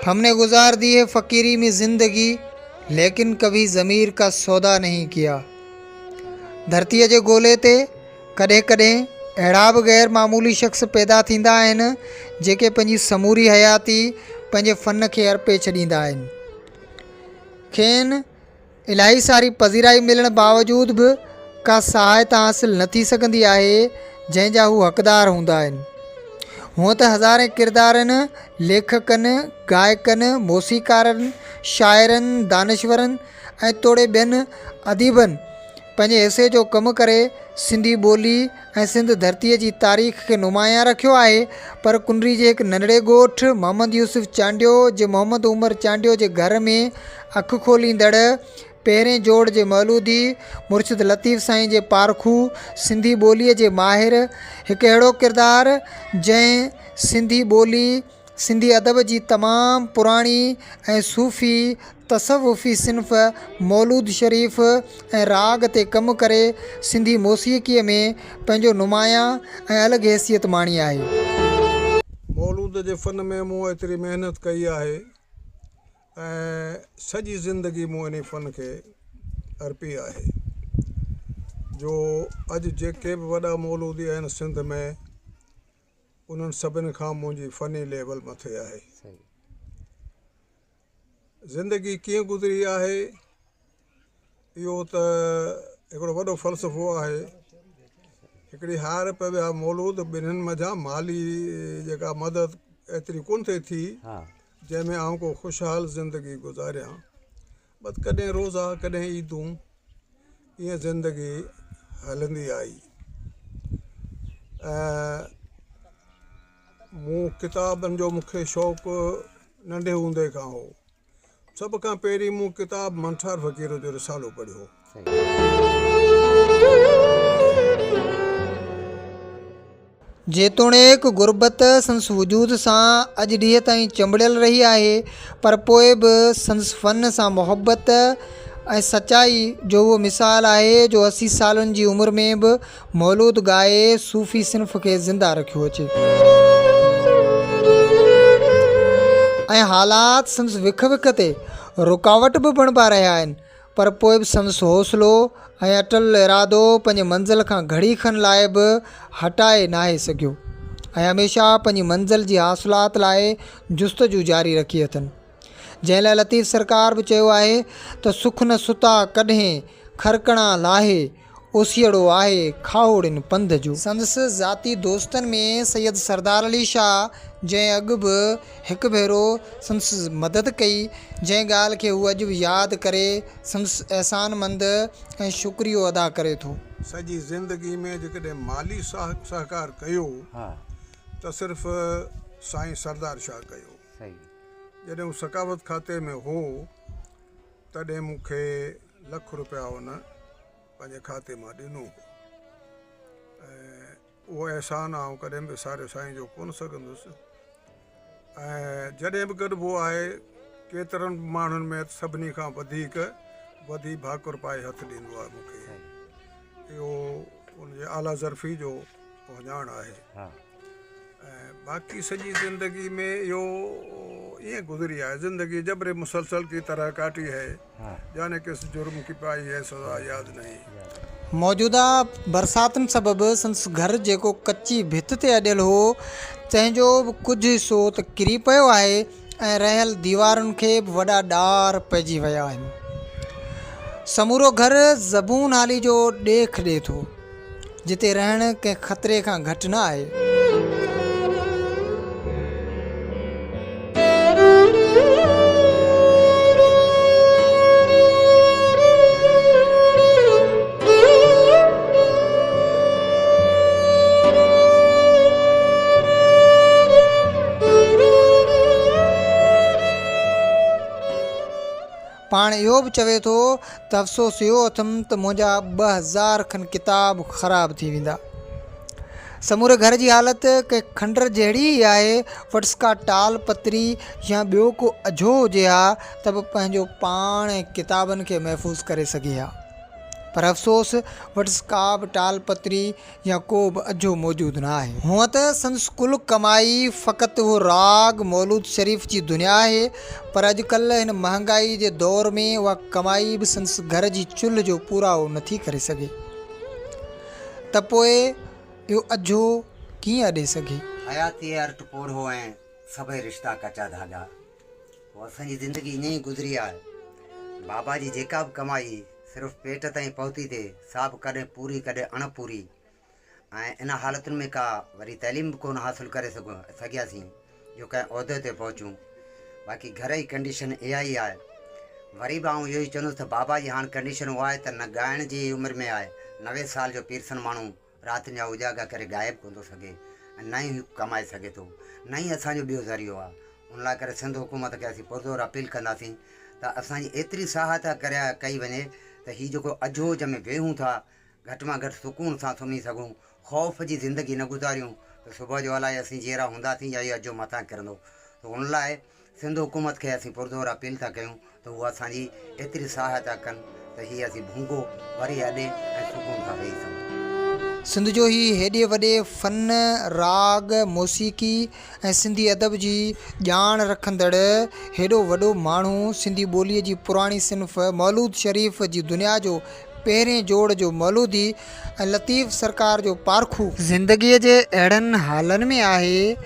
हमने गुजार दी है फ़कीरी में ज़िंदगी, लेकिन कभी ज़मीर का सौदा नहीं किया। धरतीअ जे ॻोल्हे ते कॾहिं कॾहिं अहिड़ा बि ग़ैर मामूली शख़्स पैदा थींदा आहिनि जेके पंहिंजी समूरी हयाती पंहिंजे फ़न खे अर्पे छॾींदा आहिनि। खेनि इलाही सारी पज़ीराई मिलण बावजूद बि का सहायता हासिल न थी सघंदी आहे जंहिंजा हू हक़दार हूंदा आहिनि। हूअं त हज़ारे किरदारनि, लेखकनि, गायकनि, मौसीकारनि, शाइरनि, दानिश्वरनि ऐं तोड़े ॿियनि अदीबनि पंहिंजे हिसे जो कमु करे सिंधी ॿोली ऐं सिंध धरतीअ जी तारीख़ खे नुमायां रखियो आहे। पर कुनरी जे हिकु नंढड़े ॻोठु मोहम्मद यूसुफ चांडियो जे मोहम्मद उमर चांडियो जे घर में अखि खोलींदड़ पहिरें जोड़ जे मौलूदी मुर्शिद लतीफ़ साईं जे पारखू सिंधी ॿोलीअ जे माहिर हिकु अहिड़ो किरदारु जंहिं सिंधी ॿोली, सिंधी अदब जी तमामु पुराणी ऐं सूफ़ी तसवुफ़ी सिन्फ़ मौलूद शरीफ़ ऐं राग ते कमु करे सिंधी मौसीक़ीअ में पंहिंजो नुमायां ऐं अलॻि हैसियत माणी आहे। मौलूद जे फ़न में मूं एतिरी महिनत कई आहे ऐं सॼी ज़िंदगी मूं इन फ़न खे अर्पी आहे जो अॼु जेके बि वॾा मौलूदी आहिनि सिंध में, उन्हनि सभिनी खां मुंहिंजी फ़नी लेवल मथे आहे। ज़िंदगी कीअं गुज़री आहे इहो त हिकिड़ो वॾो फ़लसफ़ो आहे। हिकिड़ी हार पे विया मौलूद, ॿिन्हिनि मज़ा माली जेका मदद एतिरी कोन थिए थी जंहिंमें आउं को ख़ुशहाल ज़िंदगी गुज़ारियां। बस कॾहिं रोज़ा कॾहिं ईदूं, ईअं ज़िंदगी हलंदी आई। मूं किताबनि जो मूंखे शौक़ु नंढे हूंदे खां हो। सभ खां पहिरीं मूं किताब मंठार फ़क़ीर जो रिसालो पढ़ियो। जेतोणीकि गुरबत संदसि वजूद सां अॼु ॾींहं ताईं चंबड़ियल रही आहे, पर पोइ बि संदसि फ़न सां मुहबत ऐं सचाई जो उहो मिसाल आहे जो 80 सालनि जी उमिरि में बि मौलूद ॻाए सूफ़ी सिन्फ़ खे ज़िंदा रखियो अचे। ऐं हालात संदसि विख विख ते रुकावट बि बणिबा रहिया आहिनि, पर पोइ बि संदसि हौसलो ऐं अटल इरादो पंहिंजे मंज़िल खां घड़ी खन लाइ बि हटाए नाहे सघियो ऐं हमेशह पंहिंजी मंज़िल जी हासिलात लाइ जुस्तजू जारी रखी अथनि। जंहिं लाइ लतीफ़ सरकार बि चयो आहे त सुख न सुता कॾहिं खरकणा लाहे, ओसियड़ो आहे खाओड़िन पंध जो। संदसि ज़ाती दोस्तनि में सैयद सरदार अली शाह, जंहिं अॻु बि हिकु भेरो संदसि मदद कई, जंहिं ॻाल्हि खे हू अॼु बि यादि करे संदसि अहसानमंद ऐं शुक्रियो अदा करे थो। सॼी ज़िंदगी में जेकॾहिं माली सहकार कयो त सिर्फ़ु साईं सरदार शाह कयो। जॾहिं हू सकावत खाते में हो तॾहिं मूंखे लख रुपया हुन पंहिंजे खाते मां ॾिनो ऐं उहो अहसान आउं कॾहिं बि विसारे साईं जो कोन सघंदुसि। ऐं जॾहिं बि गॾिबो आहे केतिरनि माण्हुनि में सभिनी खां वधीक वधी भाकुर पाए हथु ॾींदो आहे मूंखे। इहो उनजे आला ज़रफ़ी जो पहुचाण आहे। ऐं बाक़ी सॼी ज़िंदगी में इहो ईअं गुज़री आहे। ज़िंदगी जबरे मुसलसल की तरह काटी है, जाने किस जुर्म की पाई है सज़ा याद नहीं। मौजूदा बरसातुनि सबबि संदसि घर जेको कच्ची भित ते अॾियल हो, तंहिंजो बि कुझु हिसो त किरी पियो आहे ऐं रहियल दीवारुनि खे बि वॾा ॾार पइजी विया आहिनि। समूरो घर ज़बून हाली जो ॾेख ॾिए थो, जिते रहणु कंहिं ख़तरे खां घटि न आहे। पाण इहो बि चवे थो त अफ़सोस इहो अथमि त मुंहिंजा 2000 खनि किताब ख़राबु थी वेंदा। समूरे घर जी हालति कंहिं खंडर जहिड़ी ई आहे। वट्स का टाल पत्री या ॿियो को अझो हुजे हा त बि पंहिंजो पाण ऐं किताबनि खे महफ़ूज़ करे सघे हा। पर अफ़सोस वटि का बि टाल पत्री या को बि अझो मौजूदु न आहे। हूअं त संदसि कुल कमाई फ़क़ति उहो राग मौलूद शरीफ़ जी दुनिया आहे, पर अॼुकल्ह हिन महांगाई जे दौर में उहा कमाई बि संदसि घर जी चुल्ह जो पूराओ नथी करे सघे, त पोइ इहो अझो कीअं अॾे सघे। हयाती अर्ट पोढ़ो ऐं सभई रिश्ता कचा धागा, पोइ असांजी ज़िंदगी ईअं ई गुज़री आहे। बाबा जी जेका बि कमाई सिर्फ़ु पेट ताईं पहुती थिए, सा बि कॾहिं पूरी कॾहिं अणपूरी, ऐं इन हालतुनि में का वरी तइलीम बि कोन हासिलु करे सघियासीं जो कंहिं उहिदे ते पहुचूं। बाक़ी घर जी कंडीशन इहा ई आहे। वरी बि आउं इहो ई चवंदुसि त बाबा जी हाणे कंडीशन उहा आहे त न ॻाइण जी उमिरि में आहे, 90 साल जो पीरसन माण्हू राति जा उजागा करे ॻाइब कोन थो सघे ऐं न ई कमाए सघे थो, न ई असांजो ॿियो ज़रियो आहे। उन लाइ करे सिंध हुकूमत खे असीं पुरज़ोर अपील कंदासीं त असांजी एतिरी सहायता कई वञे त हीउ जेको अझो जंहिंमें वेहूं था, घटि में घटि सुकून सां सुम्ही सघूं, ख़ौफ़ जी ज़िंदगी न गुज़ारियूं त सुबुह जो अलाए असीं जहिड़ा हूंदासीं या इहो अझो मथां किरंदो। त उन लाइ सिंध हुकूमत खे असीं पुरज़ोर अपील था कयूं त उहा असांजी एतिरी सहायता कनि त हीअ असीं भूंगो वरी अॾे ऐं सुकून सां वेही सघूं। सिंध जो ही हेॾे वॾे फ़न, राग, मौसीक़ी ऐं सिंधी अदब जी ॼाण रखंदड़ हेॾो वॾो माण्हू, सिंधी ॿोलीअ जी पुराणी सिन्फ़ मौलूद शरीफ़ जी दुनिया जो पहिरें जोड़ जो मौलूदी ऐं लतीफ़ सरकार जो पारखू ज़िंदगीअ जे अहिड़नि हालनि में आहे,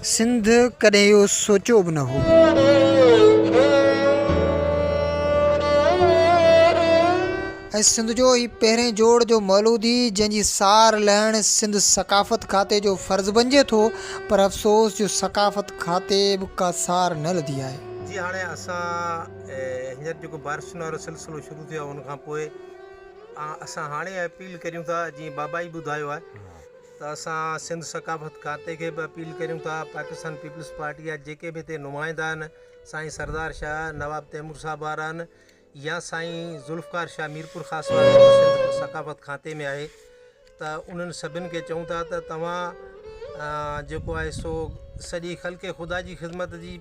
सिंध कॾहिं इहो सोचियो बि न हो। ऐं सिंध जो ही पहिरें जोड़ जो मौलूदी जंहिंजी सार लहण सिंध सकाफ़त खाते जो फ़र्ज़ु बणिजे थो, पर अफ़सोस जो सकाफ़त खाते बि का सार न लधी आहे। जी हाणे असां हींअर जेको बारिशुनि वारो सिलसिलो शुरू थियो आहे, उनखां पोइ असां हाणे अपील करियूं था, जीअं बाबा ई ॿुधायो आहे त असां सिंध सकाफ़त खाते खे बि अपील करियूं था, पाकिस्तान पीपल्स पार्टी जा जेके बि हिते नुमाइंदा आहिनि, साईं सरदार शाह, नवाब तैमूर साहब वारा आहिनि, या साईं ज़ुल्फ़कार शाह मीरपुर ख़ासि वारो सिंध सकाफ़त खाते में आहे, त उन्हनि सभिनि खे चऊं था त तव्हां जेको आहे सो सॼी ख़ल्क़ ख़ुदा जी ख़िदमत जी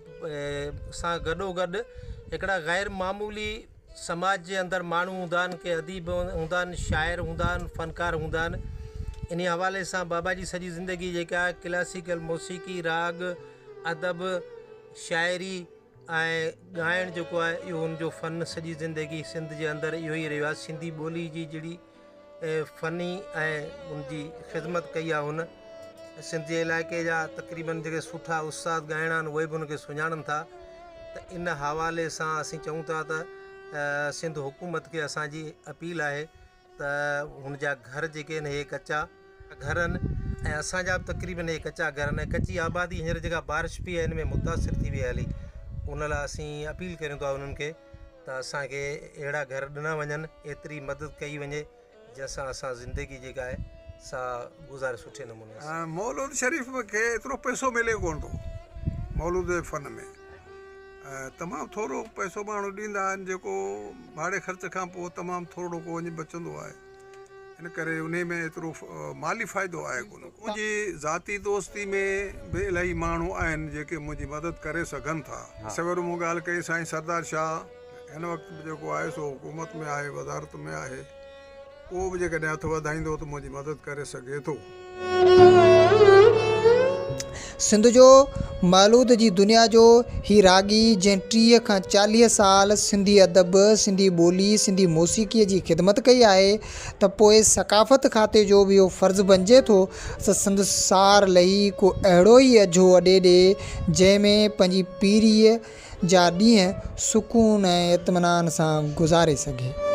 सां गॾोगॾु हिकिड़ा ग़ैर मामूली समाज जे अंदरि माण्हू हूंदा आहिनि, के अदीब हूंदा आहिनि, शाइर हूंदा आहिनि, फ़नकार हूंदा आहिनि। इन हवाले सां बाबा जी सॼी ज़िंदगी जेका आहे क्लासिकल मौसीक़ी, राग, अदब, शाइरी ऐं ॻाइणु जेको आहे इहो हुनजो फ़न सॼी ज़िंदगी सिंध जे अंदरि इहो ई रहियो आहे। सिंधी ॿोली जी जहिड़ी फ़नी ऐं उनजी ख़िदमत कई आहे हुन। सिंध जे इलाइक़े जा तक़रीबन जेके सुठा उस्ताद ॻाइणा आहिनि उहे बि उनखे सुञाणनि था। त इन हवाले सां असीं चऊं था त सिंध हुकूमत खे असांजी अपील आहे त हुनजा घर जेके आहिनि इहे कचा घर आहिनि ऐं असांजा बि तक़रीबन इहे कचा घर आहिनि। कची आबादी हींअर जेका बारिश पई आहे हिन में मुतासिर थी वई हली, उन लाइ असीं अपील करियूं था उन्हनि खे त असांखे अहिड़ा घर ॾिना वञनि, एतिरी मदद कई वञे जंहिंसां असां ज़िंदगी जेका आहे सा गुज़ारे सुठे नमूने। मौलूद शरीफ़ खे एतिरो पैसो मिले कोन थो मौलूद जे फ़न में, तमामु थोरो पैसो माण्हू ॾींदा आहिनि, जेको भाड़े ख़र्च खां पोइ तमामु थोरो को वञी बचंदो आहे। इन करे उन में एतिरो माली फ़ाइदो आहे कोन। मुंहिंजी ज़ाती दोस्ती में बि इलाही माण्हू आहिनि जेके मुंहिंजी मदद करे सघनि था। सवेर मूं ॻाल्हि कई साईं सरदार शाह हिन वक़्तु जेको आहे सो हुकूमत में आहे, वज़ारत में आहे, उहो बि जेकॾहिं हथु वधाईंदो त मुंहिंजी मदद करे सघे थो। सिंध जो मौलूद जी दुनिया जो ही रागी जंहिं 30 खां 40 साल सिंधी अदब, सिंधी ॿोली, सिंधी मौसीक़ीअ जी ख़िदमत कई आहे, त पोइ सकाफ़त खाते जो बि इहो फ़र्ज़ु बणिजे थो त संद सार लही को अहिड़ो ई अझो अॾे ॾे जंहिंमें पंहिंजी पीढ़ीअ जा ॾींहं सुकून ऐं इत्मिनान सां गुज़ारे सघे।